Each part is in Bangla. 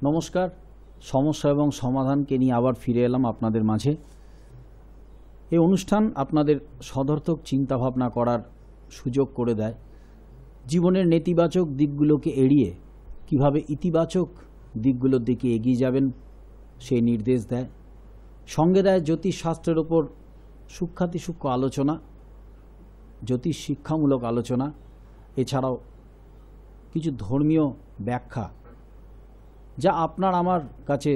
নমস্কার। সমস্যা এবং সমাধানকে নিয়ে আবার ফিরে এলাম আপনাদের মাঝে। এই অনুষ্ঠান আপনাদের সদর্থক চিন্তাভাবনা করার সুযোগ করে দেয়। জীবনের নেতিবাচক দিকগুলোকে এড়িয়ে কিভাবে ইতিবাচক দিকগুলোর দিকে এগিয়ে যাবেন সেই নির্দেশ দেয়। সঙ্গে দেয় জ্যোতিষশাস্ত্রের ওপর সূক্ষ্মাতিসূক্ষ্ম আলোচনা, জ্যোতিষ শিক্ষামূলক আলোচনা, এছাড়াও কিছু ধর্মীয় ব্যাখ্যা যা আপনার আমার কাছে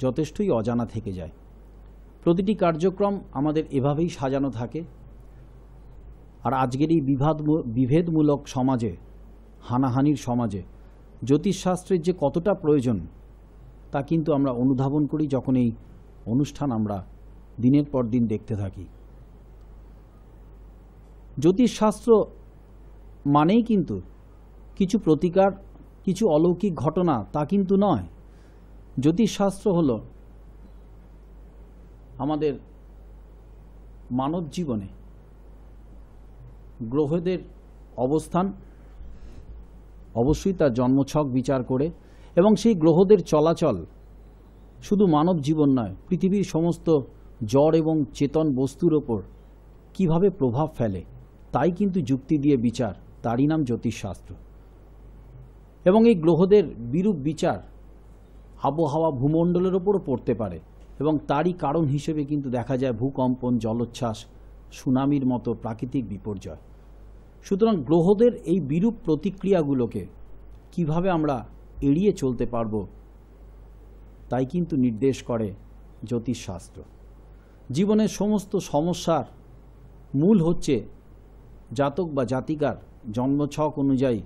যথেষ্টই অজানা থেকে যায়। প্রতিটি কার্যক্রম আমাদের এভাবেই সাজানো থাকে। আর আজকের এই বিভেদমূলক সমাজে, হানাহানির সমাজে জ্যোতিষশাস্ত্রের যে কতটা প্রয়োজন তা কিন্তু আমরা অনুধাবন করি যখন এই অনুষ্ঠান আমরা দিনের পর দিন দেখতে থাকি। জ্যোতিষশাস্ত্র মানেই কিন্তু কিছু প্রতিকার, কিছু অলৌকিক ঘটনা তা কিন্তু নয়। জ্যোতিষশাস্ত্র হল আমাদের মানব জীবনে গ্রহদের অবস্থান, অবশ্যই তার জন্মছক বিচার করে, এবং সেই গ্রহদের চলাচল শুধু মানব জীবন নয়, পৃথিবীর সমস্ত জড় এবং চেতন বস্তুর ওপর কিভাবে প্রভাব ফেলে তাই কিন্তু যুক্তি দিয়ে বিচার, তারই নাম জ্যোতিষশাস্ত্র। এবং এই গ্রহদের বিরূপ বিচার আবহাওয়া, ভূমণ্ডলের ওপরও পড়তে পারে, এবং তারই কারণ হিসেবে কিন্তু দেখা যায় ভূকম্পন, জলোচ্ছ্বাস, সুনামির মতো প্রাকৃতিক বিপর্যয়। সুতরাং গ্রহদের এই বিরূপ প্রতিক্রিয়াগুলোকে কিভাবে আমরা এড়িয়ে চলতে পারব তাই কিন্তু নির্দেশ করে জ্যোতিষশাস্ত্র। জীবনের সমস্ত সমস্যার মূল হচ্ছে জাতক বা জাতিকার জন্মছক অনুযায়ী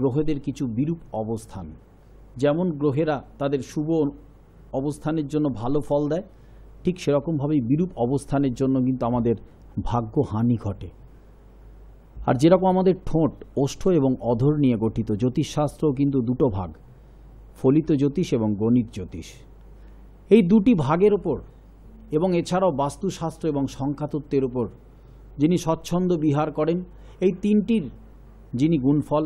গ্রহদের কিছু বিরূপ অবস্থান। যেমন গ্রহেরা তাদের শুভ অবস্থানের জন্য ভালো ফল দেয়, ঠিক সেরকমভাবেই বিরূপ অবস্থানের জন্য কিন্তু আমাদের ভাগ্যহানি ঘটে। আর যেরকম আমাদের ঠোঁট, ওষ্ঠ এবং অধর নিয়ে গঠিত, জ্যোতিষশাস্ত্রও কিন্তু দুটো ভাগ, ফলিত জ্যোতিষ এবং গণিত জ্যোতিষ। এই দুটি ভাগের ওপর এবং এছাড়াও বাস্তুশাস্ত্র এবং সংখ্যাতত্ত্বের ওপর যিনি স্বচ্ছন্দ বিহার করেন, এই তিনটির যিনি গুণফল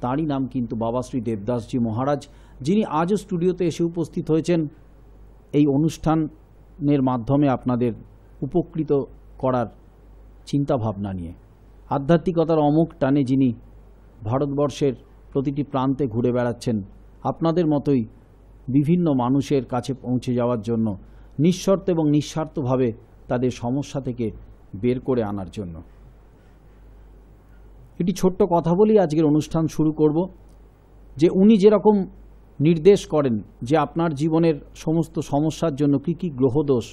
তাঁরই নাম কিন্তু বাবা শ্রী দেবদাসজি মহারাজ, যিনি আজও স্টুডিওতে এসে উপস্থিত হয়েছেন এই অনুষ্ঠানের মাধ্যমে আপনাদের উপকৃত করার চিন্তাভাবনা নিয়ে। আধ্যাত্মিকতার অমুক টানে যিনি ভারতবর্ষের প্রতিটি প্রান্তে ঘুরে বেড়াচ্ছেন আপনাদের মতোই বিভিন্ন মানুষের কাছে পৌঁছে যাওয়ার জন্য, নিঃশর্ত এবং নিঃস্বার্থভাবে তাদের সমস্যা থেকে বের করে আনার জন্য। একটি ছোট্ট কথা বলেই আজকের অনুষ্ঠান শুরু করব, যে উনি যেরকম নির্দেশ করেন যে আপনার জীবনের সমস্ত সমস্যার জন্য কী কী গ্রহদোষ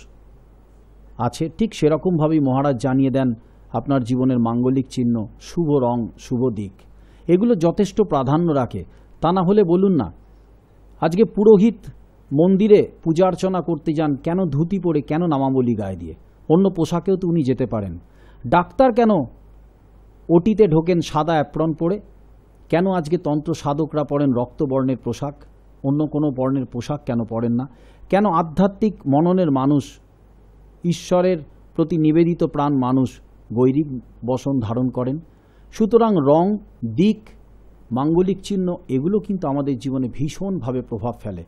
আছে, ঠিক সেরকমভাবেই মহারাজ জানিয়ে দেন আপনার জীবনের মাঙ্গলিক চিহ্ন, শুভ রং, শুভ দিক, এগুলো যথেষ্ট প্রাধান্য রাখে। তা না হলে বলুন না, আজকে পুরোহিত মন্দিরে পূজা অর্চনা করতে যান কেন ধুতি পরে, কেন নামাবলী গায়ে দিয়ে? অন্য পোশাকেও তো উনি যেতে পারেন। ডাক্তার কেন ওটিতে ঢোকেন সাদা অ্যাপ্রন পরে? কেন আজকে তন্ত্র সাধকরা পরেন রক্তবর্ণের পোশাক, অন্য কোনো বর্ণের পোশাক কেন পরেন না? কেন আধ্যাত্মিক মননের মানুষ, ঈশ্বরের প্রতি নিবেদিত প্রাণ মানুষ গৈরিক বসন ধারণ করেন? সুতরাং রং, দিক, মাঙ্গলিক চিহ্ন এগুলো কিন্তু আমাদের জীবনে ভীষণভাবে প্রভাব ফেলে,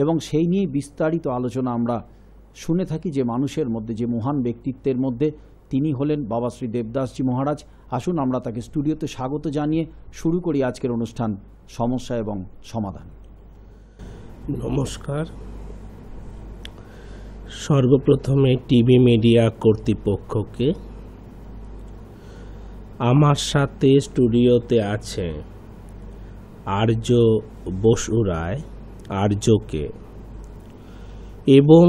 এবং সেই নিয়েই বিস্তারিত আলোচনা আমরা শুনে থাকি যে মানুষের মধ্যে, যে মহান ব্যক্তিত্বের মধ্যে তিনি হলেন বাবা শ্রী দেবদাসজি মহারাজ। আসুন আমরা তাকে স্টুডিওতে স্বাগত জানিয়ে শুরু করি আজকের অনুষ্ঠান সমস্যা এবং সমাধান। নমস্কার। সর্বপ্রথমে টিভি মিডিয়া কর্তৃপক্ষকে, আমার সাথে স্টুডিওতে আছে আর্য বসু রায়, আর্যকে, এবং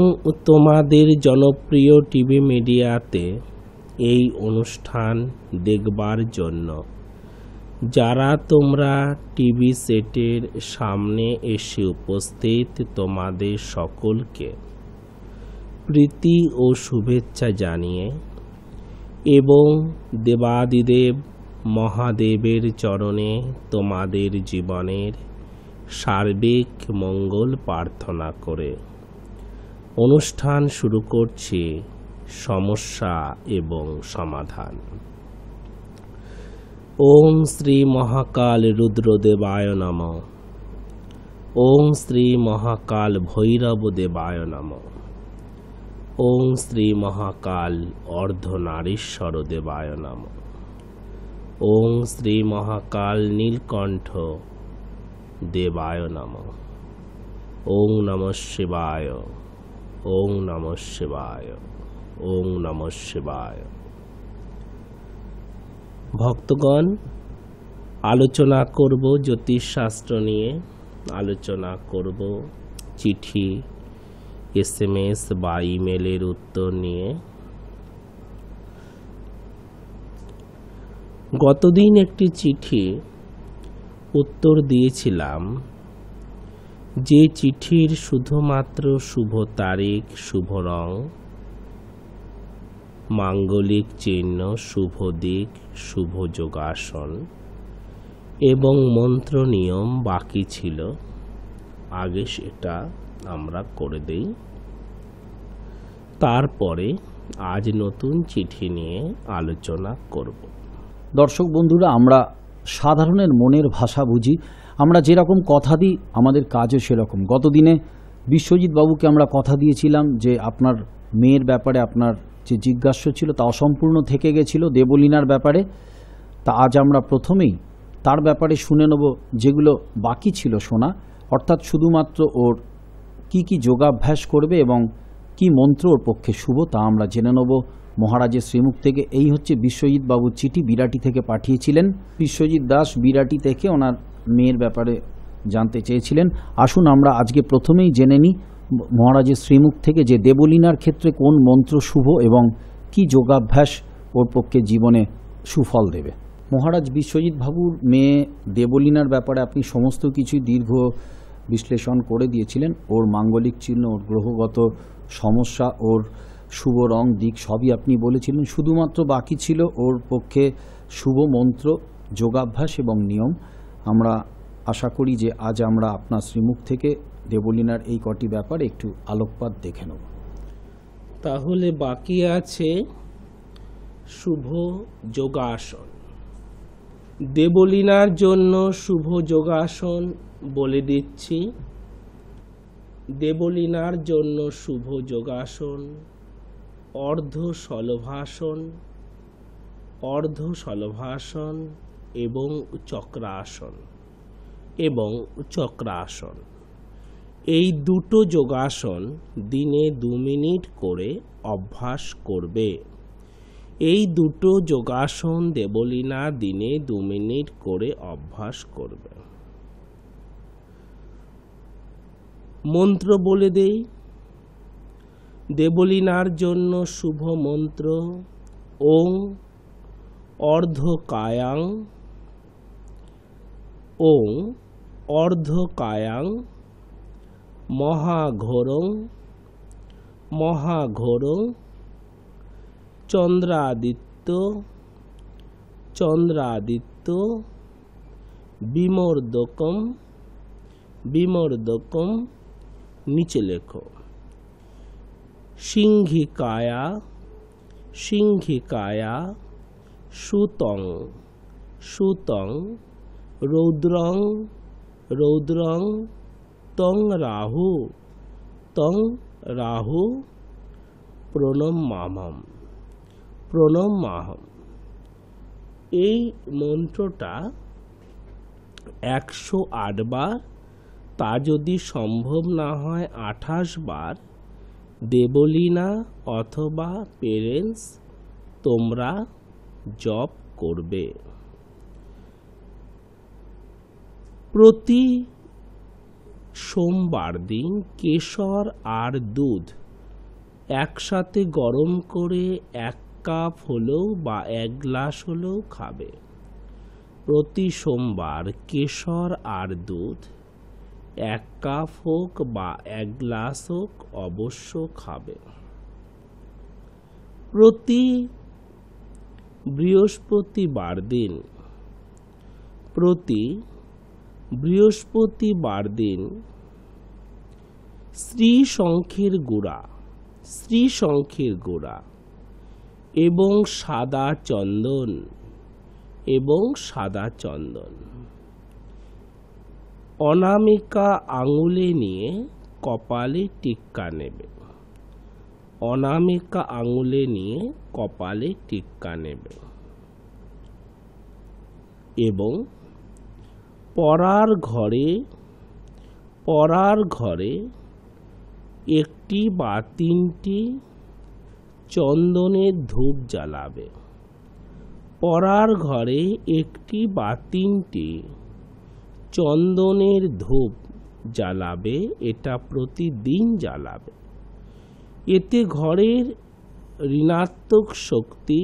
তোমাদের জনপ্রিয় টিভি মিডিয়াতে এই অনুষ্ঠান দেখবার জন্য যারা তোমরা টিভি সেটের সামনে এসে উপস্থিত, তোমাদের সকলকে প্রীতি ও শুভেচ্ছা জানিয়ে এবং দেবাদিদেব মহাদেবের চরণে তোমাদের জীবনের সার্বিক মঙ্গল প্রার্থনা করে অনুষ্ঠান শুরু করছি সমস্যা এবং সমাধান। ওম শ্রী মহাকাল রুদ্রদেবায় নমঃ। ওং শ্রী মহাকাল ভৈরব দেবায় নমঃ। ওং শ্রী মহাকাল অর্ধনারীশ্বর দেবায় নমঃ। ওং শ্রী মহাকাল নীলকণ্ঠ দেবায় নমঃ। ওং নমঃ শিবায়। ওং নমঃ শিবায়। ওং নমঃ শিবায়। ভক্তগণ, আলোচনা করব জ্যোতিষশাস্ত্র নিয়ে, আলোচনা করব চিঠি, SMS বা ইমেলের উত্তর নিয়ে। গতদিন একটি চিঠি উত্তর দিয়েছিলাম, যে চিঠির শুধুমাত্র শুভ তারিখ, শুভ রং, মাঙ্গলিক চিহ্ন, শুভ দিক, শুভ যোগাসন এবং মন্ত্র নিয়ম বাকি ছিল। আগে সেটা আমরা করে দেই, তারপরে আজ নতুন চিঠি নিয়ে আলোচনা করব। দর্শক বন্ধুরা, আমরা সাধারণের মনের ভাষা বুঝি। আমরা যেরকম কথা দিই আমাদের কাজও সেরকম। গতদিনে বিশ্বজিৎ বাবুকে আমরা কথা দিয়েছিলাম যে আপনার মেয়ের ব্যাপারে আপনার যে জিজ্ঞাস্য ছিল তা অসম্পূর্ণ থেকে গেছিল দেবলীনার ব্যাপারে। তা আজ আমরা প্রথমেই তার ব্যাপারে শুনে নেব যেগুলো বাকি ছিল শোনা, অর্থাৎ শুধুমাত্র ওর কি যোগাভ্যাস করবে এবং কি মন্ত্র ওর পক্ষে শুভ তা আমরা জেনে নেব মহারাজের শ্রীমুখ থেকে। এই হচ্ছে বিশ্বজিৎ বাবুর চিঠি, বিরাটি থেকে পাঠিয়েছিলেন। বিশ্বজিৎ দাস বিরাটি থেকে ওনার মেয়ের ব্যাপারে জানতে চেয়েছিলেন। আসুন আমরা আজকে প্রথমেই জেনে নিই মহারাজের শ্রীমুখ থেকে যে দেবলীনার ক্ষেত্রে কোন মন্ত্র শুভ এবং কি যোগাভ্যাস ওর পক্ষে জীবনে সুফল দেবে। মহারাজ, বিশ্বজিৎ বাবুর মেয়ে দেবলীনার ব্যাপারে আপনি সমস্ত কিছুই দীর্ঘ বিশ্লেষণ করে দিয়েছিলেন। ওর মাঙ্গলিক চিহ্ন, ওর গ্রহগত সমস্যা, ওর শুভ রং, দিক সবই আপনি বলেছিলেন। শুধুমাত্র বাকি ছিল ওর পক্ষে শুভ মন্ত্র, যোগাভ্যাস এবং নিয়ম। আমরা আশা করি যে আজ আমরা আপনার শ্রীমুখ থেকে দেবলীনার এই কটি ব্যাপারে একটু আলোকপাত দেখে নেব। তাহলে বাকি আছে শুভ যোগাসন। দেবলীনার জন্য শুভ যোগাসন বলে দিচ্ছি। দেবলীনার জন্য শুভ যোগাসন অর্ধ শলভাসন এবং চক্রাসন। এই দুটো যোগাসন দিনে 2 মিনিট করে অভ্যাস করবে। এই দুটো যোগাসন দেবলীনা দিনে 2 মিনিট করে অভ্যাস করবে। মন্ত্র বলে দেই। দেবলীনার জন্য শুভ মন্ত্র ওং অর্ধকায়াং মহাঘোরং চন্দ্রাদিত্য বিমর্দকম নিচে লেখো। সিংহিকায়া সুতং রৌদ্রং তং রাহু প্রণমাহম। এই মন্ত্রটা 108 বার, তা যদি সম্ভব না হয় 28 বার দেবলীনা অথবা পেরেন্টস তোমরা জপ করবে। প্রতি সোমবার দিন কেশর আর দুধ একসাথে গরম করে 1 কাপ হলেও বা 1 গ্লাস হলেও খাবে। প্রতি সোমবার কেশর আর দুধ 1 কাপ হোক বা 1 গ্লাস হোক অবশ্য খাবে। প্রতি বৃহস্পতিবার দিন শ্রী শঙ্খের গুঁড়া এবং সাদা চন্দন অনামিকা আঙুলে নিয়ে কপালে টিক্কা নেবে। অনামিকা আঙুলে নিয়ে কপালে টিক্কা নেবে এবং পড়ার ঘরে একটি বা তিনটি চন্দনের ধূপ জ্বালাবে। পড়ার ঘরে একটি বা তিনটি চন্দনের ধূপ জ্বালাবে, এটা প্রতিদিন জ্বালাবে। এতে ঘরের ঋণাত্মক শক্তি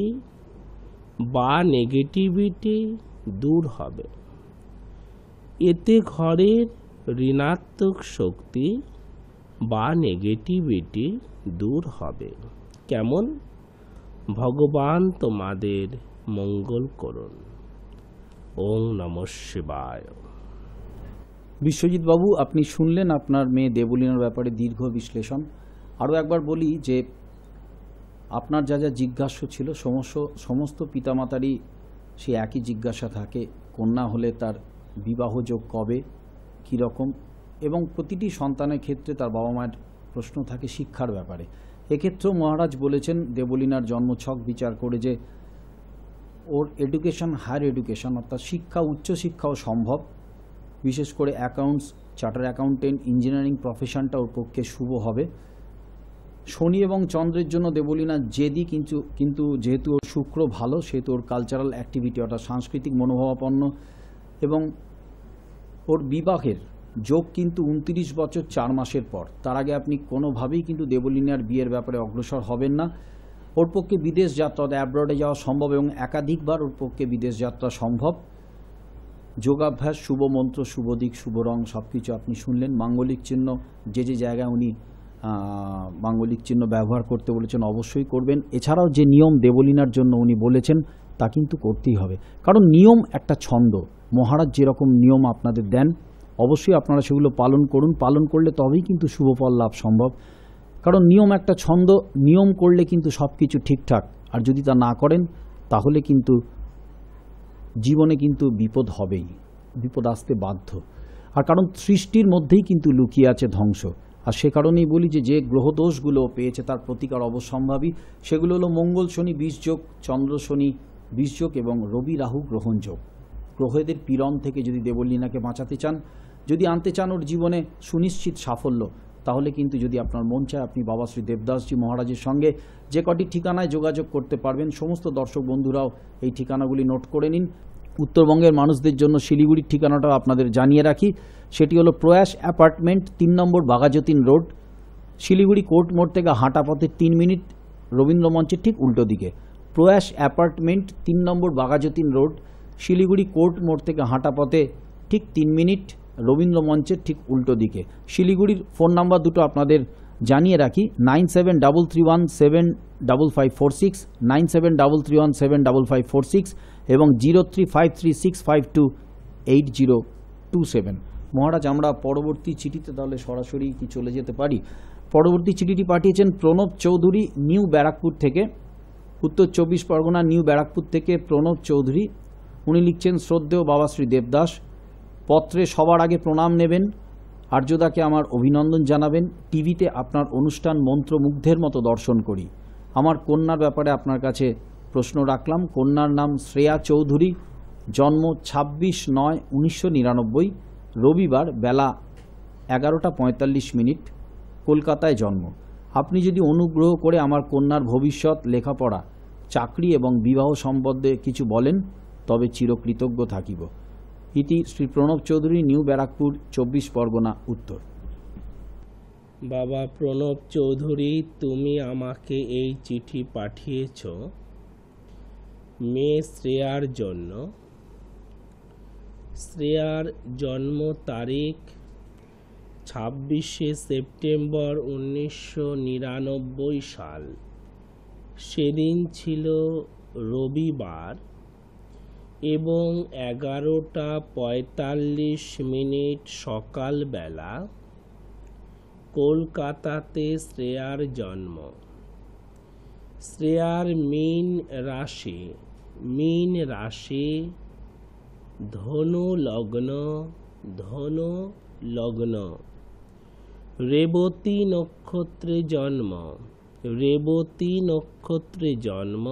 বা নেগেটিভিটি দূর হবে। এতে ঘরের ঋণাত্মক শক্তি বা নেগেটিভিটি দূর হবে। কেমন? ভগবান তোমাদের মঙ্গল করুন। ওং নমঃ শিবায়। বিশ্বজিৎ বাবু, আপনি শুনলেন আপনার মেয়ে দেবলীনার ব্যাপারে দীর্ঘ বিশ্লেষণ। আরও একবার বলি যে আপনার যা যা জিজ্ঞাস্য ছিল সমস্ত পিতামাতারই সে একই জিজ্ঞাসা থাকে, কন্যা হলে তার বিবাহযোগ কবে, কীরকম, এবং প্রতিটি সন্তানের ক্ষেত্রে তার বাবা মায়ের প্রশ্ন থাকে শিক্ষার ব্যাপারে। এক্ষেত্রেও মহারাজ বলেছেন দেবলীনার জন্মছক বিচার করে যে ওর এডুকেশন, হায়ার এডুকেশন অর্থাৎ শিক্ষা, উচ্চশিক্ষাও সম্ভব। বিশেষ করে অ্যাকাউন্টস, চার্টার অ্যাকাউন্টেন্ট, ইঞ্জিনিয়ারিং প্রফেশনটা ওর পক্ষে শুভ হবে। শনি এবং চন্দ্রের জন্য দেবলীনা জেদি, কিন্তু যেহেতু ওর শুক্র ভালো সেহেতু ওর কালচারাল অ্যাক্টিভিটি অর্থাৎ সাংস্কৃতিক মনোভাবাপন্ন, এবং ওর বিবাহের যোগ কিন্তু 29 বছর 4 মাসের পর। তার আগে আপনি কোনোভাবেই কিন্তু দেবলীনার বিয়ের ব্যাপারে অগ্রসর হবেন না। ওর পক্ষে বিদেশ যাত্রা, অ্যাব্রডে যাওয়া সম্ভব এবং একাধিকবার ওর পক্ষে বিদেশ যাত্রা সম্ভব। যোগাভ্যাস, শুভ মন্ত্র, শুভ দিক, শুভ রং সব কিছু আপনি শুনলেন। মাঙ্গলিক চিহ্ন যে জায়গায় উনি মাঙ্গলিক চিহ্ন ব্যবহার করতে বলেছেন অবশ্যই করবেন। এছাড়াও যে নিয়ম দেবলীনার জন্য উনি বলেছেন তা কিন্তু করতেই হবে, কারণ নিয়ম একটা ছন্দ। মহারাজ যেরকম নিয়ম আপনাদের দেন অবশ্যই আপনারা সেগুলো পালন করুন। পালন করলে তবেই কিন্তু শুভ ফল লাভ সম্ভব, কারণ নিয়ম একটা ছন্দ। নিয়ম করলে কিন্তু সব কিছু ঠিকঠাক, আর যদি তা না করেন তাহলে কিন্তু জীবনে কিন্তু বিপদ হবেই, বিপদ আসতে বাধ্য। আর কারণ সৃষ্টির মধ্যেই কিন্তু লুকিয়ে আছে ধ্বংস। আর সে কারণেই বলি যে গ্রহদোষগুলো পেয়েছে তার প্রতিকার অবশ্যম্ভাবী। সেগুলো হলো মঙ্গল শনি 20 যোগ, চন্দ্র শনি 20 যোগ এবং রবি রাহু গ্রহণ যোগ। গ্রহদের পীড়ন থেকে যদি দেবলীনাকে বাঁচাতে চান, যদি আনতে চান ওর জীবনে সুনিশ্চিত সাফল্য, তাহলে কিন্তু যদি আপনার মন চায় আপনি বাবা শ্রী দেবদাসজি মহারাজের সঙ্গে যে কটি ঠিকানায় যোগাযোগ করতে পারবেন। সমস্ত দর্শক বন্ধুরাও এই ঠিকানাগুলি নোট করে নিন। উত্তরবঙ্গের মানুষদের জন্য শিলিগুড়ির ঠিকানাটাও আপনাদের জানিয়ে রাখি। সেটি হলো প্রয়াস অ্যাপার্টমেন্ট, 3 নম্বর বাঘাযতীন রোড, শিলিগুড়ি কোর্ট মোড় থেকে হাঁটা পথে 3 মিনিট, রবীন্দ্র মঞ্চের ঠিক উল্টো দিকে। প্রয়াস অ্যাপার্টমেন্ট, 3 নম্বর বাঘাযতীন রোড, শিলিগুড়ি কোর্ট মোড় থেকে হাঁটা পথে ঠিক 3 মিনিট, রবীন্দ্র মঞ্চের ঠিক উল্টো দিকে। শিলিগুড়ির ফোন নাম্বার দুটো আপনাদের জানিয়ে রাখি, 9733175546, 9733175546 এবং 035365280027। মহারাজ, আমরা পরবর্তী চিঠিতে তাহলে সরাসরি কি চলে যেতে পারি? পরবর্তী চিঠিটি পাঠিয়েছেন প্রণব চৌধুরী, নিউ ব্যারাকপুর থেকে, উত্তর 24 পরগনা নিউ ব্যারাকপুর থেকে প্রণব চৌধুরী। উনি লিখছেন, শ্রদ্ধেয় বাবা শ্রী দেবদাস, পত্রে সবার আগে প্রণাম নেবেন, আর্যদাকে আমার অভিনন্দন জানাবেন। টিভিতে আপনার অনুষ্ঠান মন্ত্রমুগ্ধের মতো দর্শন করি। আমার কন্যার ব্যাপারে আপনার কাছে প্রশ্ন রাখলাম। কন্যার নাম শ্রেয়া চৌধুরী, জন্ম 26/9/1999, রবিবার বেলা 11:45, কলকাতায় জন্ম। আপনি যদি অনুগ্রহ করে আমার কন্যার ভবিষ্যৎ, লেখাপড়া, চাকরি এবং বিবাহ সম্বন্ধে কিছু বলেন তবে চিরকৃতজ্ঞ থাকিব। ইতি শ্রী প্রণব চৌধুরী, নিউ ব্যারাকপুর, 24 পরগনা, উত্তর। বাবা প্রণব চৌধুরী, তুমি আমাকে এই চিঠি পাঠিয়েছ মেয়ে শ্রেয়ার জন্য। শ্রেয়ার জন্ম তারিখ 26শে সেপ্টেম্বর 1999 সাল। সেদিন ছিল রবিবার এবং 11:45 সকালবেলা কলকাতাতে শ্রেয়ার জন্ম। শ্রেয়ার মীন রাশি, ধনু লগ্ন, ধনু লগ্ন। রেবতী নক্ষত্রে জন্ম, রেবতী নক্ষত্রে জন্ম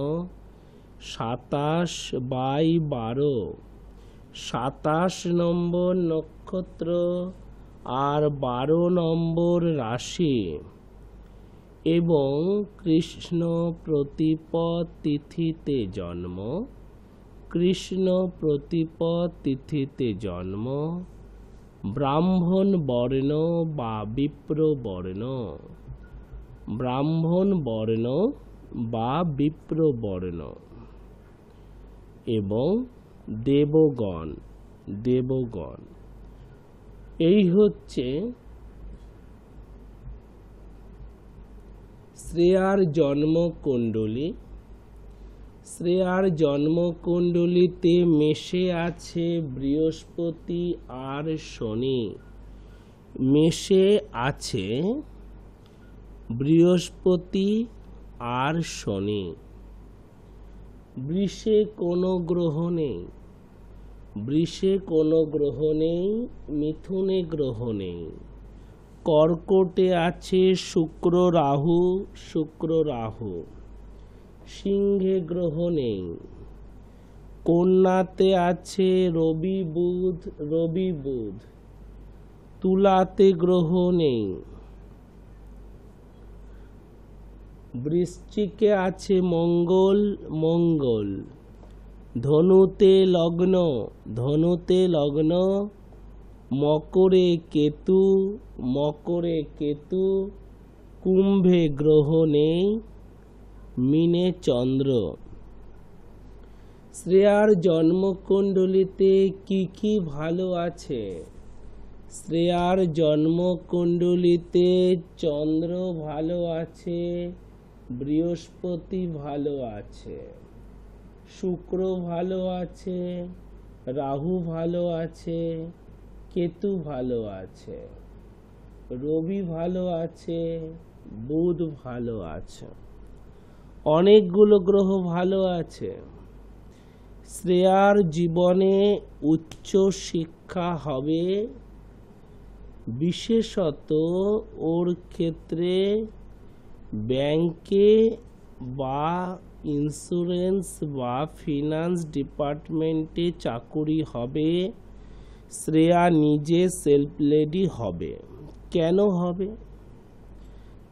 27/12, 27 নম্বর নক্ষত্র আর 12 নম্বর রাশি এবং কৃষ্ণ প্রতিপদ তিথিতে জন্ম, কৃষ্ণ প্রতিপদ তিথিতে জন্ম, ব্রাহ্মণ বর্ণ বা বিপ্র বর্ণ, ব্রাহ্মণ বর্ণ বা বিপ্র বর্ণ এবং দেবগণ, দেবগণ। এই হচ্ছে শ্রেয়ার জন্মকুণ্ডলী। শ্রেয়ার জন্মকুণ্ডলীতে মেষে আছে বৃহস্পতি আর শনি, মেষে আছে বৃহস্পতি আর শনি। বৃষে কোনো গ্রহ নেই, বৃষে কোনো গ্রহ নেই, মিথুনে গ্রহ নেই। কর্কটে আছে শুক্র রাহু, শুক্র রাহু। সিংহে গ্রহ নেই। কন্যাতে আছে রবি বুধ, রবি বুধ। তুলাতে গ্রহ নেই। বৃশ্চিকে আছে মঙ্গল, মঙ্গল। ধনুতে লগ্ন, ধনুতে লগ্ন। মকরে কেতু, মকরে কেতু। কুম্ভে গ্রহ নেই, মিনে চন্দ্র। শ্রেয়ার জন্মকুণ্ডলীতে কি কি ভালো আছে? শ্রেয়ার জন্মকুণ্ডলীতে চন্দ্র ভালো আছে, বৃহস্পতি ভালো আছে, শুক্র ভালো আছে, রাহু ভালো আছে, কেতু ভালো আছে, রবি ভালো আছে, বুধ ভালো আছে। অনেকগুলো গ্রহ ভালো আছে। শ্রেয়ার জীবনে উচ্চ শিক্ষা হবে, বিশেষত ওর ক্ষেত্রে ব্যাংকে বা ইন্স্যুরেন্স বা ফিনান্স ডিপার্টমেন্টে চাকুরি হবে। শ্রেয়া নিজে সেলফ লেডি হবে। কেন হবে?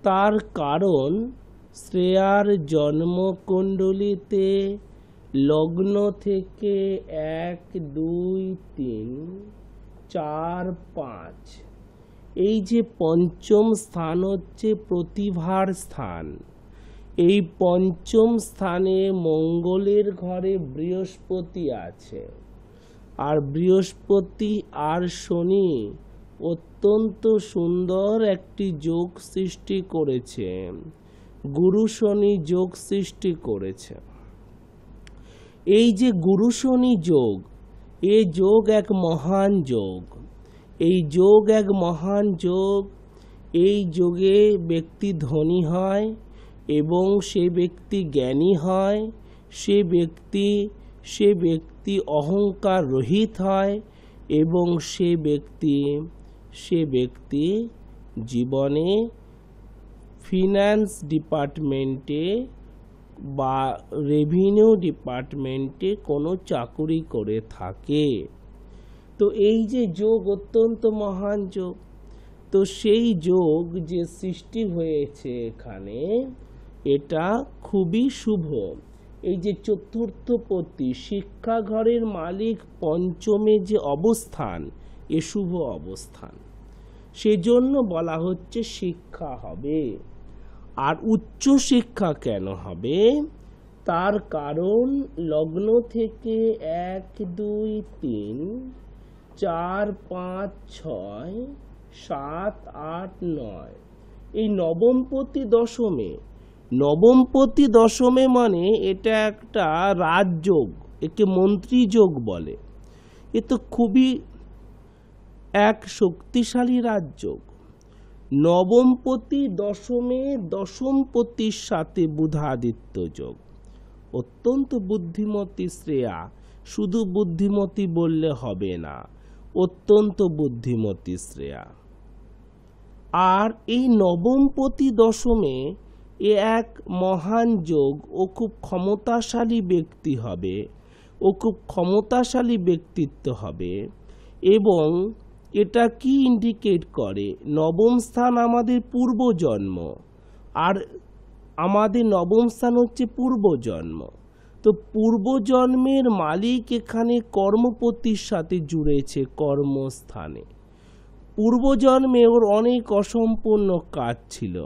তার কারণ শ্রেয়ার জন্মকুণ্ডলীতে লগ্ন থেকে 1, 2, 3, 4, 5 এই যে পঞ্চম স্থান হচ্ছে প্রতিভার স্থান। এই পঞ্চম স্থানে মঙ্গলের ঘরে বৃহস্পতি আছে, আর বৃহস্পতি আর শনি অত্যন্ত সুন্দর একটি যোগ সৃষ্টি করেছে, গুরু শনি যোগ সৃষ্টি করেছে। এই যে গুরু শনি যোগ, এই যোগ এক মহান যোগ, এই যোগ এক মহান যোগ। এই যোগে ব্যক্তি ধনী হয় এবং সে ব্যক্তি জ্ঞানী হয়, সে ব্যক্তি অহংকার রহিত হয় এবং সে ব্যক্তি জীবনে ফিনান্স ডিপার্টমেন্টে বা রেভিনিউ ডিপার্টমেন্টে কোনো চাকুরি করে থাকে। তো এই যে যোগ অত্যন্ত মহান যোগ, তো সেই যোগ যে সৃষ্টি হয়েছে এখানে, এটা খুবই শুভ। এই যে চতুর্থপতি শিক্ষা ঘরের মালিক পঞ্চমে যে অবস্থান, এ শুভ অবস্থান, সেজন্য বলা হচ্ছে শিক্ষা হবে। আর উচ্চ শিক্ষা কেন হবে? তার কারণ লগ্ন থেকে 1, 2, 3, 4, 5, 6, 7, 8, 9 এই নবমপতি দশমে, নবমপতি দশমে মানে এটা একটা রাজযোগ, একে মন্ত্রী যোগ বলে। এ তো খুবই এক শক্তিশালী রাজযোগ। নবমপতি দশমে দশমপতির সাথে বুধাদিত্য যোগ। অত্যন্ত বুদ্ধিমতী শ্রেয়া। শুধু বুদ্ধিমতী বললে হবে না, অত্যন্ত বুদ্ধিমতী শ্রেয়া। আর এই নবমপতি দশমে এ এক মহান যোগ, ও খুব ক্ষমতাশালী ব্যক্তি হবে, ও খুব ক্ষমতাশালী ব্যক্তিত্ব হবে। এবং এটা কি ইন্ডিকেট করে? নবম স্থান আমাদের পূর্বজন্ম, আর আমাদের নবম স্থান হচ্ছে পূর্বজন্ম। তো পূর্বজন্মের মালিক এখানে কর্মপতির সাথে জুড়েছে কর্মস্থানে। পূর্বজন্মে ওর অনেক অসম্পূর্ণ কাজ ছিল,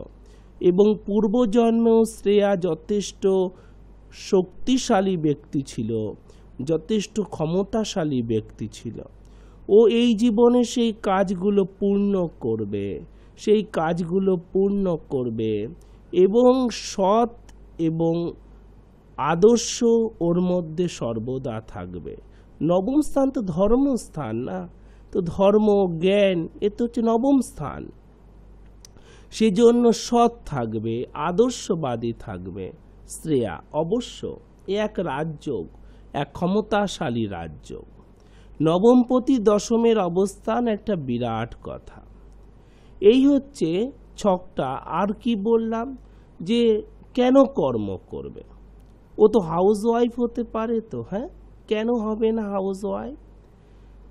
এবং পূর্বজন্মেও শ্রেয়া যথেষ্ট শক্তিশালী ব্যক্তি ছিল, যথেষ্ট ক্ষমতাশালী ব্যক্তি ছিল। ও এই জীবনে সেই কাজগুলো পূর্ণ করবে, সেই কাজগুলো পূর্ণ করবে, এবং সৎ এবং আদর্শ ওর মধ্যে সর্বদা থাকবে। নবম স্থান তো ধর্মস্থান না, তো ধর্ম জ্ঞান এ তো হচ্ছে নবম স্থান। সেজন্য সৎ থাকবে, আদর্শবাদী থাকবে শ্রেয়া। অবশ্য এ এক রাজযোগ, এক ক্ষমতাশালী রাজযোগ। নবমপতি দশমের অবস্থান একটা বিরাট কথা। এই হচ্ছে ছকটা। আর কি বললাম যে কেন কর্ম করবে? ও তো হাউস ওয়াইফ হতে পারে, তো হ্যাঁ, কেন হবে না হাউস ওয়াইফ?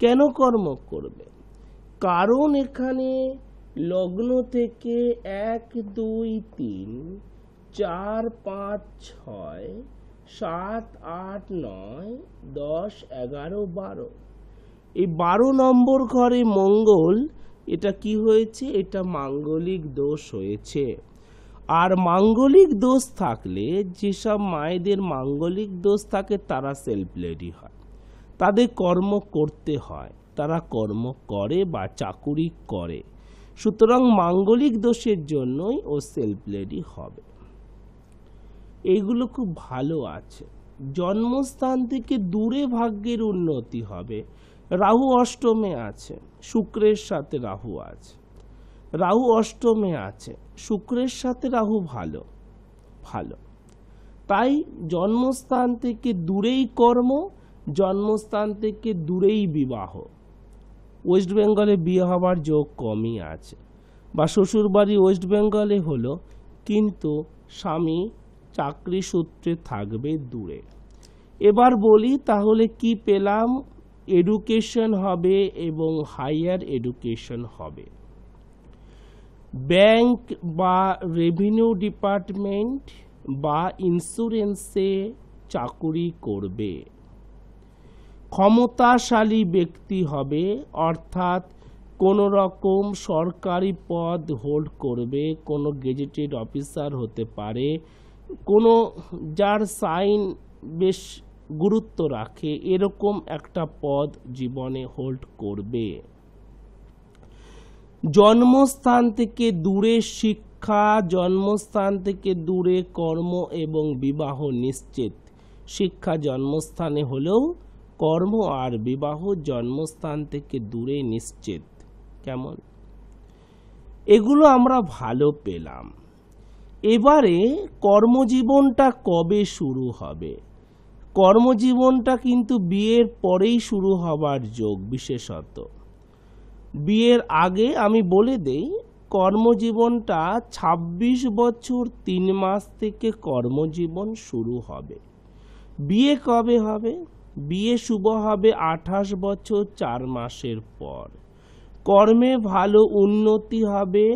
কেন কর্ম করবে? কারণ এখানে লগ্ন থেকে 1, 2, 3, 4, 5, 6, 7, 8, 9, 10, 11, 12, এই 12 নম্বর ঘরে মঙ্গল। এটা কি হয়েছে? এটা মাঙ্গলিক দোষ হয়েছে। আর মাঙ্গলিক দোষ থাকলে, যেসব মায়েদের মাঙ্গলিক দোষ থাকে তারা সেলফ লেডি হয়, তাদের কর্ম করতে হয়, তারা কর্ম করে বা চাকুরি করে। সুতরাং মাঙ্গলিক দোষের জন্যই ও সেলফ লেডি হবে। এইগুলো খুব ভালো আছে। জন্মস্থান থেকে দূরে ভাগ্যের উন্নতি হবে। রাহু অষ্টমে আছে, শুক্রের সাথে রাহু আছে। রাহু অষ্টমে আছে, শুক্রের সাথে রাহু ভালো ভালো। তাই জন্মস্থান থেকে দূরেই কর্ম, জন্মস্থান থেকে দূরেই বিবাহ। ওয়েস্ট বেঙ্গলে বিয়ে হবার যোগ কমই আছে, বা শ্বশুরবাড়ি ওয়েস্ট বেঙ্গলে হলো, কিন্তু স্বামী চাকরি সূত্রে থাকবে দূরে। এবার বলি তাহলে কি পেলাম? এডুকেশন হবে এবং হাইয়ার এডুকেশন হবে। ব্যাংক বা রেভিনিউ ডিপার্টমেন্ট বা ইন্স্যুরেন্সে চাকুরি করবে। ক্ষমতাশালী ব্যক্তি হবে, অর্থাৎ কোনো রকম সরকারি পদ হোল্ড করবে, কোনো গেজেটেড অফিসার হতে পারে, কোনো যার সাইন বেশ গুরুত্ব রাখে, এরকম একটা পদ জীবনে হোল্ড করবে। জন্মস্থান থেকে দূরে শিক্ষা, জন্মস্থান থেকে দূরে কর্ম এবং বিবাহ নিশ্চিত। শিক্ষা জন্মস্থানে হলেও কর্ম আর বিবাহ জন্মস্থান থেকে দূরে নিশ্চিত। কেমন? এগুলো আমরা ভালো পেলাম। এবারে কর্মজীবনটা কবে শুরু হবে? কর্মজীবনটা কিন্তু বিয়ের পরেই শুরু হবার যোগ। বিশেষত বিয়ের আগে আমি বলে দেই, কর্মজীবনটা 26 বছর 3 মাস থেকে কর্মজীবন শুরু হবে। বিয়ে কবে হবে? বিয়ে শুভ হবে 28 বছর 4 মাসের পর। কর্মে ভালো উন্নতি হবে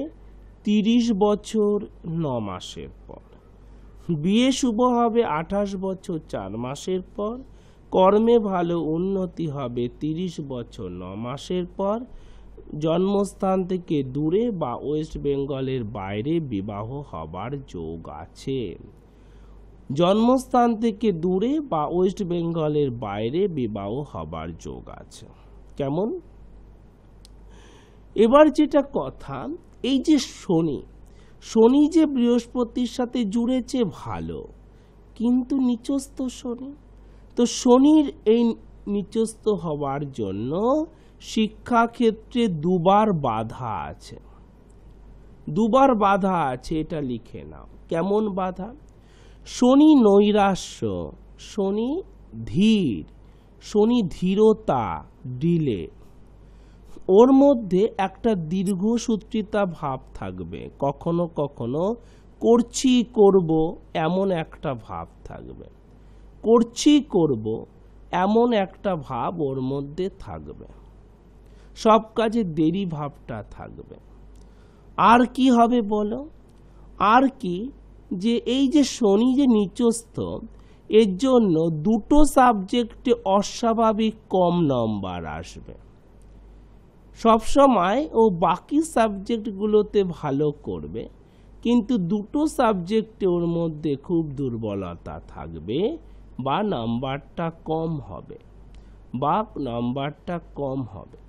30 বছর 9 মাসের পর। বিয়ে শুভ হবে 28 বছর 4 মাসের পর, কর্মে ভালো উন্নতি হবে 30 বছর 9 মাসের পর। জন্মস্থান থেকে দূরে বা ওয়েস্ট বেঙ্গলের বাইরে বিবাহ হবার যোগ আছে। জন্মস্থান থেকে দূরে বা ওয়েস্ট বেঙ্গলের বাইরে বিবাহ হবার যোগ আছে। কেমন? এবার যেটা কথা, এই যে শনি যে বৃহস্পতির সাথে জুড়েছে ভালো, কিন্তু নিচস্থ শনি। তো শনির এই নিচস্থ হবার জন্য শিক্ষাক্ষেত্রে দুবার বাধা আছে। দুবার বাধা আছে, এটা লিখে নাও। কেমন বাধা? শনি নৈরাশ্য, শনি ধীর, শনি ধীরতা, ডিলে। ওর মধ্যে একটা দীর্ঘসূত্রিতা ভাব থাকবে, কখনো কখনো করছি করব এমন একটা ভাব থাকবে, করছি করব এমন একটা ভাব ওর মধ্যে থাকবে, সব কাজে দেরি ভাবটা থাকবে। আর কি হবে বলো? আর কি, যে এই যে শনি যে নিচস্থ, এর জন্য দুটো সাবজেক্টে অস্বাভাবিক কম নম্বর আসবে। সবসময় ও বাকি সাবজেক্টগুলোতে ভালো করবে, কিন্তু দুটো সাবজেক্টে ওর মধ্যে খুব দুর্বলতা থাকবে বা নাম্বারটা কম হবে,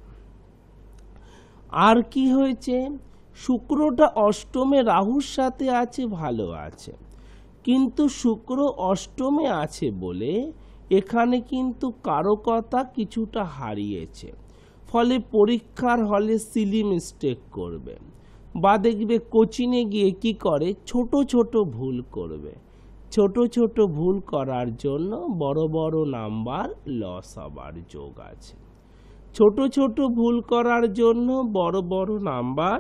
আর কি হয়েছে, শুক্রটা অষ্টমে রাহুর সাথে আছে, ভালো আছে, কিন্তু শুক্র অষ্টমে আছে বলে এখানে কিন্তু কারকতা কিছুটা হারিয়েছে, ফলে পরীক্ষার হলে সিলি মিস্টেক করবে, বা দেখবে কোচিংয়ে গিয়ে কি করে, ছোট ছোট ভুল করবে, ছোট ছোট ভুল করার জন্য বড় বড় নাম্বার লস হবার যোগ আছে, ছোট ছোট ভুল করার জন্য বড় বড় নাম্বার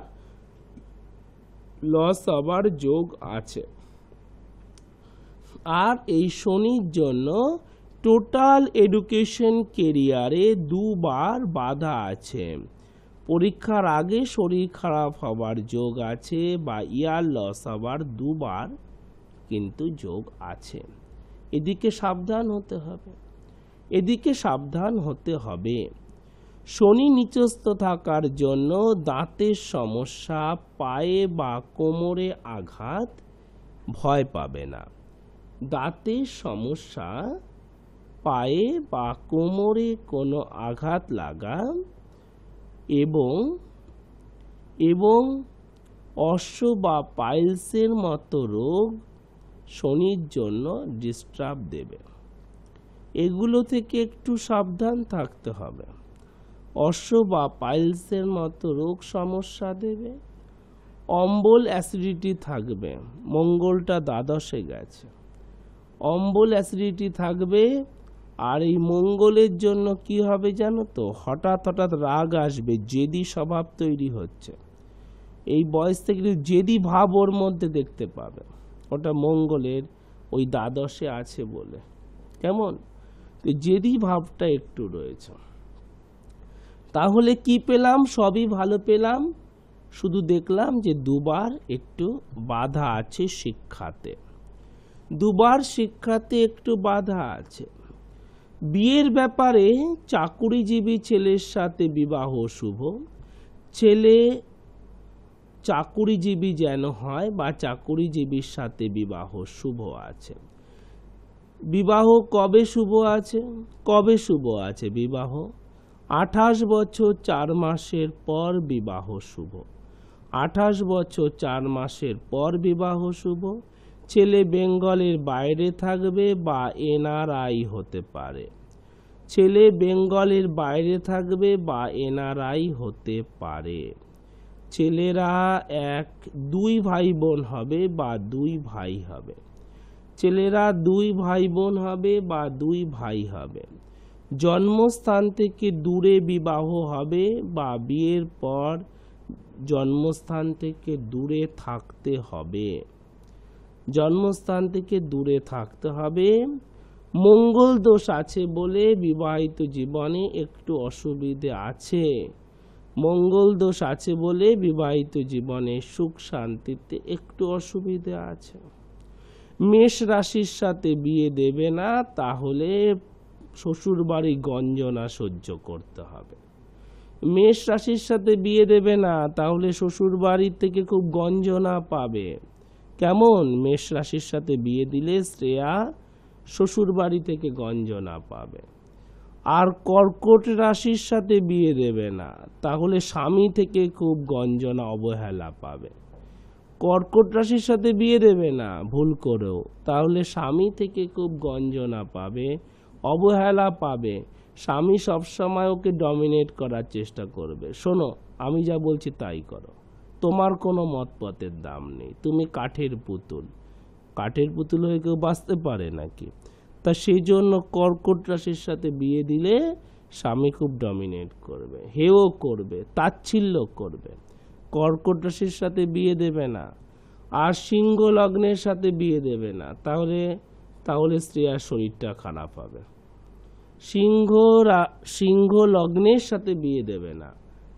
লস হবার যোগ আছে। আর এই শনির জন্য টোটাল এডুকেশন কেরিয়ারে দুবার বাধা আছে, পরীক্ষার আগে শরীর খারাপ হবার যোগ আছে বা ইয়ার লস হবার দুবার কিন্তু যোগ আছে। এদিকে সাবধান হতে হবে, শনি নিচস্থ থাকার জন্য দাঁতের সমস্যা, পায়ে বা কোমরে আঘাত ভয় পাবে না, দাঁতের সমস্যা, পায়ে বা কোমরে কোনো আঘাত লাগা এবং অশ্ব বা পাইলসের মতো রোগ শনির জন্য ডিস্টার্ব দেবে, এগুলো থেকে একটু সাবধান থাকতে হবে। অশ্ব বা পাইলসের মতো রোগ সমস্যা দেবে, অম্বল অ্যাসিডিটি থাকবে, মঙ্গলটা দ্বাদশে গেছে, অম্বল অ্যাসিডিটি থাকবে। আর এই মঙ্গলের জন্য কি হবে জানো তো, হঠাৎ হঠাৎ রাগ আসবে, জেদি স্বভাব তৈরি হচ্ছে, এই বয়স থেকে জেদি ভাব ওর মধ্যে দেখতে পাবে, ওটা মঙ্গলের ওই দ্বাদশে আছে বলে, কেমন জেদি ভাবটা একটু রয়েছে। তাহলে কি পেলাম, সবই ভালো পেলাম, শুধু দেখলাম যে দুবার একটু বাধা আছে শিক্ষাতে, দুবার শিক্ষাতে একটু বাধা আছে। বিয়ের ব্যাপারে চাকুরিজীবী ছেলের সাথে বিবাহ শুভ, ছেলে চাকুরিজীবী যেন হয় বা চাকুরিজীবীর সাথে বিবাহ শুভ আছে। বিবাহ কবে শুভ আছে বিবাহ 28 বছর 4 মাসের পর বিবাহ শুভ, 28 বছর 4 মাসের পর বিবাহ শুভ। ছেলে বেঙ্গলের বাইরে থাকবে বা এনআরআই হতে পারে, ছেলে বেঙ্গলের বাইরে থাকবে বা এনআরআই হতে পারে। ছেলেরা 2 ভাই বোন হবে বা 2 ভাই হবে, ছেলেরা 2 ভাই বোন হবে বা 2 ভাই হবে। জন্মস্থান থেকে দূরে বিবাহ হবে বা বিয়ের পর জন্মস্থান থেকে দূরে থাকতে হবে, জন্মস্থান থেকে দূরে থাকতে হবে। মঙ্গল দোষ আছে বলে বিবাহিত জীবনে একটু অসুবিধে আছে, মঙ্গল দোষ আছে বলে বিবাহিত জীবনে সুখ শান্তিতে একটু অসুবিধে আছে। মেষ রাশির সাথে বিয়ে দেবে না, তাহলে শ্বশুর বাড়ি গঞ্জনা সহ্য করতে হবে। মেষ রাশির সাথে বিয়ে দেবে না, তাহলে শ্বশুর বাড়ির থেকে খুব গঞ্জনা পাবে। কেমন, মেষ রাশির সাথে বিয়ে দিলে শ্রেয়া শ্বশুর বাড়ি থেকে গঞ্জনা পাবে। আর কর্কট রাশির সাথে বিয়ে দেবে না, তাহলে স্বামী থেকে খুব গঞ্জনা অবহেলা পাবে। কর্কট রাশির সাথে বিয়ে দেবে না ভুল করেও, তাহলে স্বামী থেকে খুব গঞ্জনা পাবে, অবহেলা পাবে। স্বামী সবসময় ওকে ডমিনেট করার চেষ্টা করবে। শোনো, আমি যা বলছি তাই করো, তোমার কোনো মতপথের দাম নেই, তুমি কাঠের পুতুল, কাঠের পুতুল হয়ে কেউ বাঁচতে পারে নাকি? তা সেই জন্য কর্কট রাশির সাথে বিয়ে দিলে স্বামী খুব ডমিনেট করবে, হেও করবে, তাচ্ছিল্য করবে। কর্কট রাশির সাথে বিয়ে দেবে না, আর সিংহ লগ্নের সাথে বিয়ে দেবে না, তাহলে স্ত্রীর শরীরটা খারাপ হবে। সিংহ লগ্নের সাথে বিয়ে দেবে না,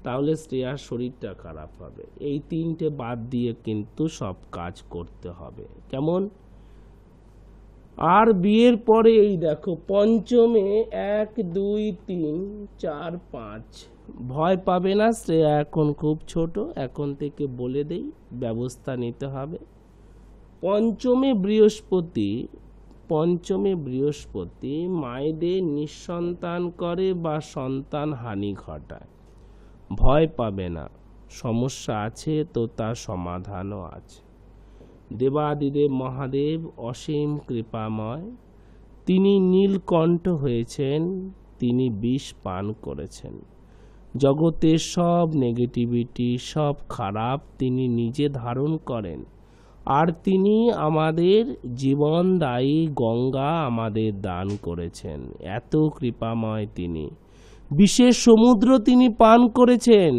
তাহলে স্ত্রীর শরীরটা খারাপ হবে। এই তিনটে বাদ দিয়ে কিন্তু সব কাজ করতে হবে। কেমন? আর বিয়ের পরে এই দেখো পঞ্চমে 1 2 3 4 5, ভয় পাবে না, শ্রেয়া এখন খুব ছোট, এখন থেকে বলে দেই, ব্যবস্থা নিতে হবে। পঞ্চমে বৃহস্পতি মায়েদের নিঃসন্তান করে বা সন্তান হানি ঘটায়। ভয় পাবে না, সমস্যা আছে তো তার সমাধানও আছে। দেবাদিদেব মহাদেব অসীম কৃপাময়, তিনি নীলকণ্ঠ হয়েছেন, তিনি বিষ পান করেছেন। জগতের সব নেগেটিভিটি, সব খারাপ তিনি নিজে ধারণ করেন, আর তিনি আমাদের জীবনদায়ী গঙ্গা আমাদের দান করেছেন। এত কৃপাময় তিনি, বিশেষ সমুদ্র তিনি পান করেছেন,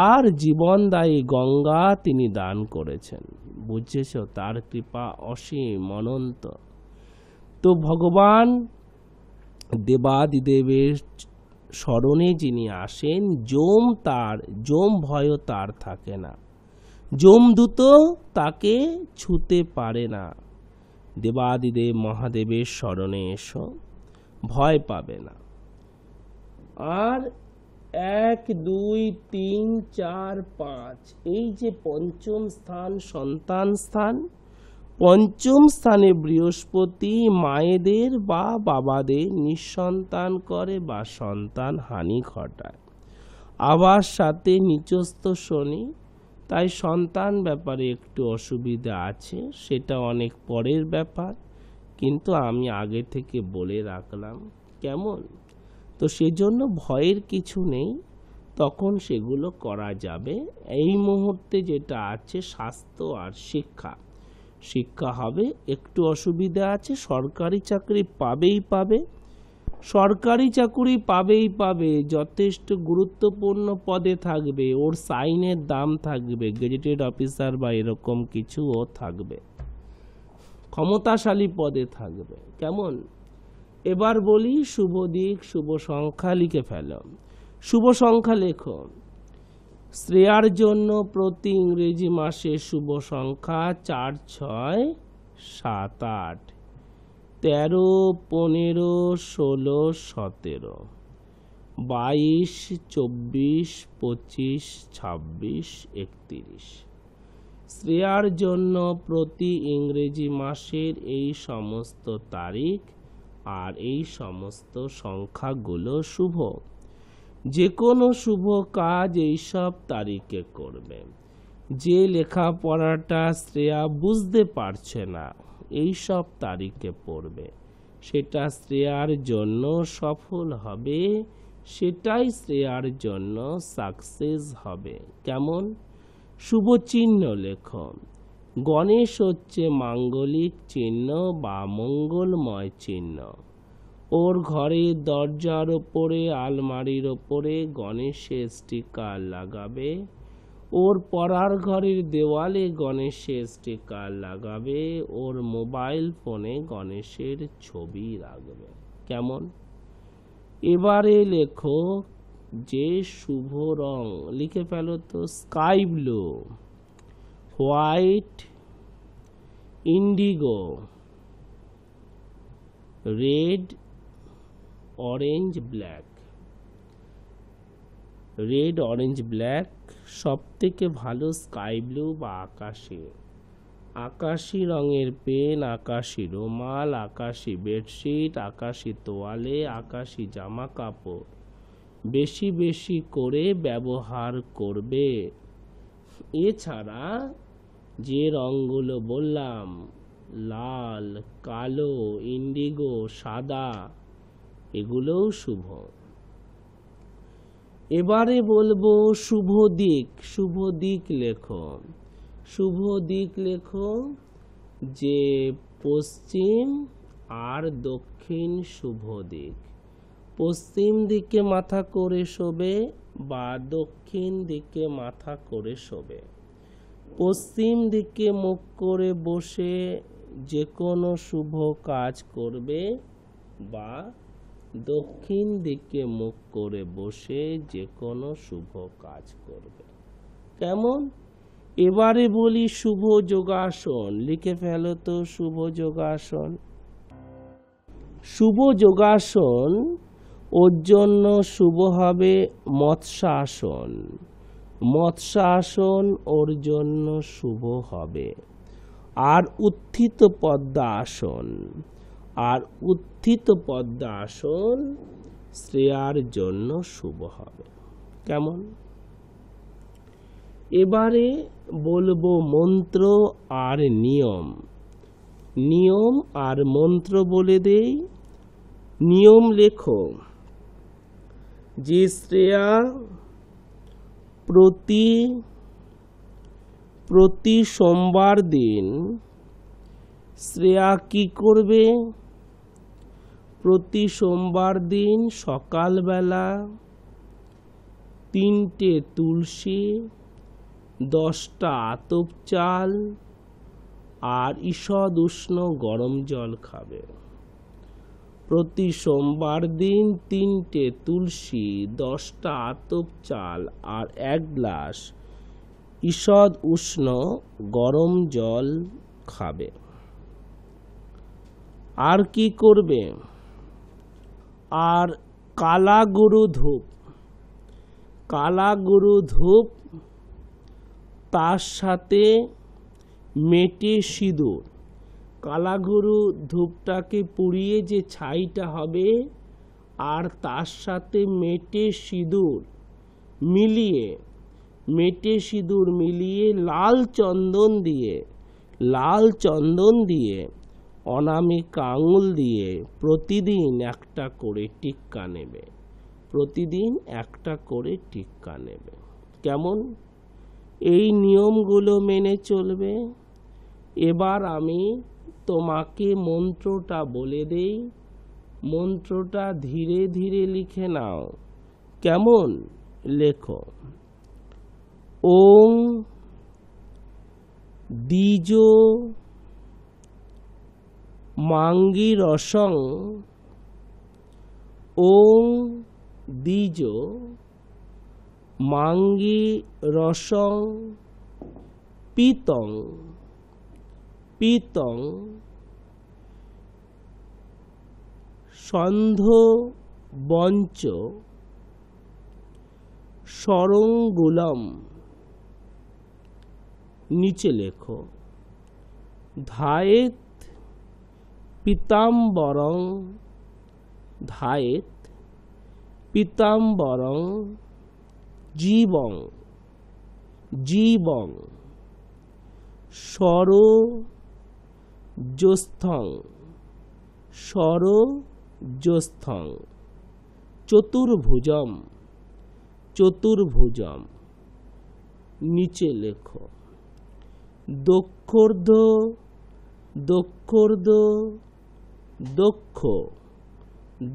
আর জীবনদায়ী গঙ্গা তিনি দান করেছেন। বুঝেছ? তার কৃপা অসীম অনন্ত। তো ভগবান দেবাদিদেবের স্মরণে যিনি আসেন, যম ভয় তার থাকে না, যমদূত তাকে ছুতে পারে না। দেবাদিদেব মহাদেবের স্মরণে এসো, ভয় পাবে না। আর 1 2 3 4 5, এই যে পঞ্চম স্থান, সন্তান স্থান, পঞ্চম স্থানে বৃহস্পতি মায়েদের বা বাবাদের নিঃসন্তান করে বা সন্তান হানি ঘটায়। আবার সাথে নিচস্থ শনি, তাই সন্তান ব্যাপারে একটু অসুবিধা আছে, সেটা অনেক পরের ব্যাপার, কিন্তু আমি আগে থেকে বলে রাখলাম। কেমন? তো সেজন্য ভয়ের কিছু নেই, তখন সেগুলো করা যাবে। এই মুহূর্তে যেটা আছে স্বাস্থ্য আর শিক্ষা হবে, একটু অসুবিধা আছে। সরকারি চাকরি পাবেই, যথেষ্ট গুরুত্বপূর্ণ পদে থাকবে, ওর সাইনের দাম থাকবে, গেজেটেড অফিসার বা এরকম কিছু ও থাকবে, ক্ষমতাশালী পদে থাকবে। কেমন? এবার বলি শুভ দিক, শুভ সংখ্যা লিখে ফেলো। শুভ সংখ্যা লেখো। শ্রেয়ার জন্য প্রতি ইংরেজি মাসে শুভ সংখ্যা 4 6 7 8, 13 15 16 17, 22 24 25 26 31। শ্রেয়ার জন্য প্রতি ইংরেজি মাসের এই সমস্ত তারিখ আর এই সমস্ত সংখ্যাগুলো শুভ। যে কোনো শুভ কাজ এইসব তারিখে করবে। যে লেখাপড়াটা শ্রেয়া বুঝতে পারছে না, এইসব তারিখে পড়বে, সেটা শ্রেয়ার জন্য সফল হবে, সেটাই শ্রেয়ার জন্য সাকসেস হবে। কেমন? শুভ চিহ্ন লেখো। গণেশ হচ্ছে মাঙ্গলিক চিহ্ন বা মঙ্গলময় চিহ্ন। ওর ঘরের দরজার ওপরে, আলমারির ওপরে গণেশের স্টিকার লাগাবে, ওর পড়ার ঘরের দেওয়ালে গণেশের স্টিকার লাগাবে, ওর মোবাইল ফোনে গণেশের ছবি রাখবে। কেমন? এবারে লেখো যে শুভ রং, লিখে ফেলো তো। Sky blue, white, Indigo, red, orange, black. Red, orange, black, সব থেকে ভালো স্কাই ব্লু বা আকাশি। আকাশি রঙের পেন, আকাশি রুমাল, আকাশি বেডশিট, আকাশি তোয়ালে, আকাশি জামা কাপড় বেশি বেশি করে ব্যবহার করবে। এছাড়া যে রঙগুলো বললাম, লাল, কালো, ইন্ডিগো, সাদা, এগুলোও শুভ। এবারে বলবো শুভ দিক। শুভ দিক লেখো। শুভ দিক লেখো যে পশ্চিম আর দক্ষিণ শুভ দিক। পশ্চিম দিকে মাথা করে শোবে বা দক্ষিণ দিকে মাথা করে শোবে। পশ্চিম দিকে মুখ করে বসে যে কোনো শুভ কাজ করবে বা দক্ষিণ দিকে মুখ করে বসে যে কোনো শুভ কাজ করবে। কেমন? এবারে বলি শুভ যোগাসন। লিখে ফেলো তো শুভ যোগাসন। শুভ যোগাসন ওর জন্য শুভ হবে মৎস্যাসন। মৎস্যাসন ওর জন্য শুভ হবে। আর উত্থিত পদ্মাসন। আর উত্থিত পদ্মাসন শ্রেয়ার জন্য শুভ হবে। কেমন? এবারে বলবো মন্ত্র আর নিয়ম। নিয়ম আর মন্ত্র বলে দেই। নিয়ম লেখো যে শ্রেয়া প্রতি সোমবার দিন শ্রেয়া কি করবে? প্রতি সোমবার দিন সকালবেলা 3টে তুলসী, 10টা আতপ চাল আর ঈষদ উষ্ণ গরম জল খাবে। প্রতি সোমবার দিন 3টে তুলসী, 10টা আতপ চাল আর 1 গ্লাস ঈষদ উষ্ণ গরম জল খাবে। আর কি করবে? আর কালা গুরু ধূপ। কালা গুরু ধূপ, তার সাথে মেটে সিঁদুর। কালা গুরু ধূপটাকে পুড়িয়ে যে ছাইটা হবে আর তার সাথে মেটে সিঁদুর মিলিয়ে লাল চন্দন দিয়ে অনামিকা আঙুল দিয়ে প্রতিদিন একটা করে টিক্কা নেবে। প্রতিদিন একটা করে টিক্কা নেবে। কেমন? এই নিয়মগুলো মেনে চলবে। এবার আমি তোমাকে মন্ত্রটা বলে দেই। মন্ত্রটা ধীরে ধীরে লিখে নাও। কেমন? লেখো। ওং দ্বিজ মাঙ্গিরসং। ওং দ্বিজ মাঙ্গিরসং পিতং সন্ধ বঞ্চ সরঙ্গুলম। নিচে লেখো ধায়েত পিতাম্বরং জীবং সরোজ্যস্থং চতুর্ভুজম। নিচে লেখো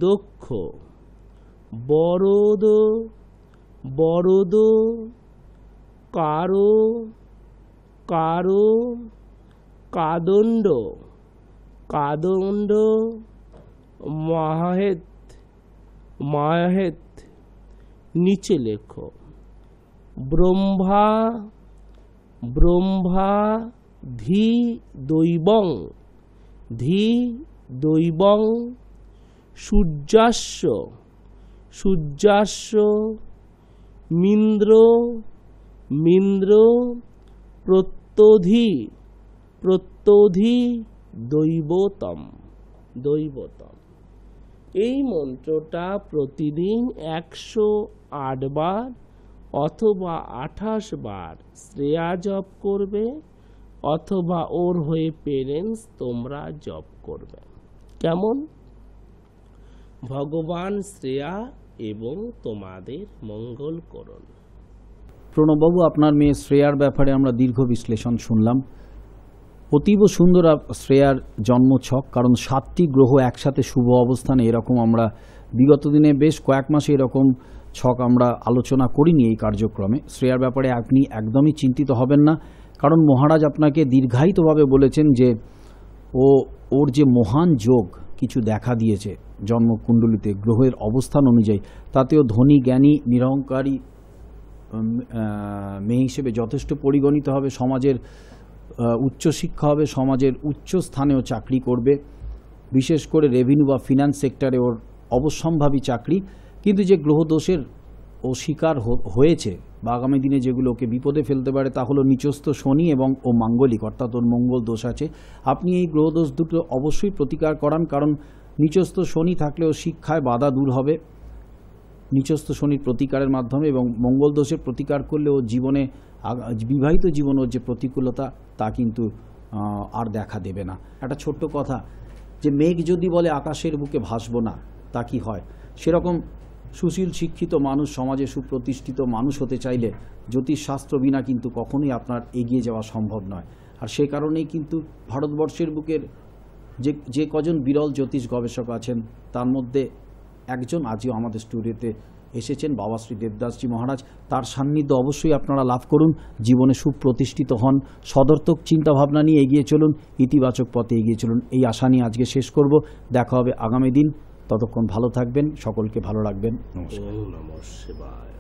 দক্ষ বরদ কারো কাদণ্ড মাহেত। নিচে লেখো ব্রহ্মা ধি দৈবং সূর্যাস্য মিন্দ্র প্রত্যধি দৈবতম। এই মন্ত্রটা প্রতিদিন 108 বার অথবা 28 বার শ্রেয়া জপ করবে অথবা ওর হয়ে পেরেন্টস তোমরা জপ করবে। কেমন? ভগবান শ্রেয়া এবং তোমাদের মঙ্গল করুন। প্রণববাবু, আপনার মেয়ে শ্রেয়ার ব্যাপারে আমরা দীর্ঘ বিশ্লেষণ শুনলাম। অতীব সুন্দর শ্রেয়ার জন্মছক, কারণ 7টি গ্রহ একসাথে শুভ অবস্থানে এরকম আমরা বিগত দিনে বেশ কয়েক মাসে এরকম ছক আমরা আলোচনা করিনি এই কার্যক্রমে। শ্রেয়ার ব্যাপারে আপনি একদমই চিন্তিত হবেন না, কারণ মহারাজ আপনাকে দীর্ঘায়িতভাবে বলেছেন যে ওর যে মহান যোগ কিছু দেখা দিয়েছে জন্মকুণ্ডলিতে গ্রহের অবস্থান অনুযায়ী, তাতেও ধনী জ্ঞানী নিরহংকারী মেয়ে হিসেবে যথেষ্ট পরিগণিত হবে, সমাজের উচ্চশিক্ষা হবে, সমাজের উচ্চ স্থানেও চাকরি করবে, বিশেষ করে রেভিনিউ বা ফিনান্স সেক্টরে ওর অবশ্যম্ভাবী চাকরি। কিন্তু যে গ্রহদোষের ও শিকার হয়েছে বা আগামী দিনে যেগুলো ওকে বিপদে ফেলতে পারে তা হলো নিচস্থ শনি এবং ও মাঙ্গলিক, অর্থাৎ ওর মঙ্গল দোষ আছে। আপনি এই গ্রহদোষ দুটো অবশ্যই প্রতিকার করান, কারণ নিচস্থ শনি থাকলেও শিক্ষায় বাধা দূর হবে নিচস্থ শনির প্রতিকারের মাধ্যমে, এবং মঙ্গল দোষের প্রতিকার করলে ও জীবনে বিবাহিত জীবন ওর যে প্রতিকূলতা তা কিন্তু আর দেখা দেবে না। একটা ছোট্ট কথা, যে মেঘ যদি বলে আকাশের বুকে ভাসবো না, তা কি হয়? সেরকম সুশীল শিক্ষিত মানুষ, সমাজে সুপ্রতিষ্ঠিত মানুষ হতে চাইলে জ্যোতিষশাস্ত্র বিনা কিন্তু কখনোই আপনার এগিয়ে যাওয়া সম্ভব নয়। আর সেই কারণেই কিন্তু ভারতবর্ষের বুকের যে কজন বিরল জ্যোতিষ গবেষক আছেন তার মধ্যে একজন আজও আমাদের স্টুডিওতে এসেছেন, বাবা শ্রী দেবদাসজি মহারাজ। তার সান্নিধ্য অবশ্যই আপনারা লাভ করুন, জীবনে সুপ্রতিষ্ঠিত হন, সদর্থক চিন্তাভাবনা নিয়ে এগিয়ে চলুন, ইতিবাচক পথে এগিয়ে চলুন। এই আশা নিয়ে আজকে শেষ করব। দেখা হবে আগামী দিন। ততক্ষণ ভালো থাকবেন, সকলকে ভালো রাখবেন। নমস্কার। ওম নমঃ শিবায়।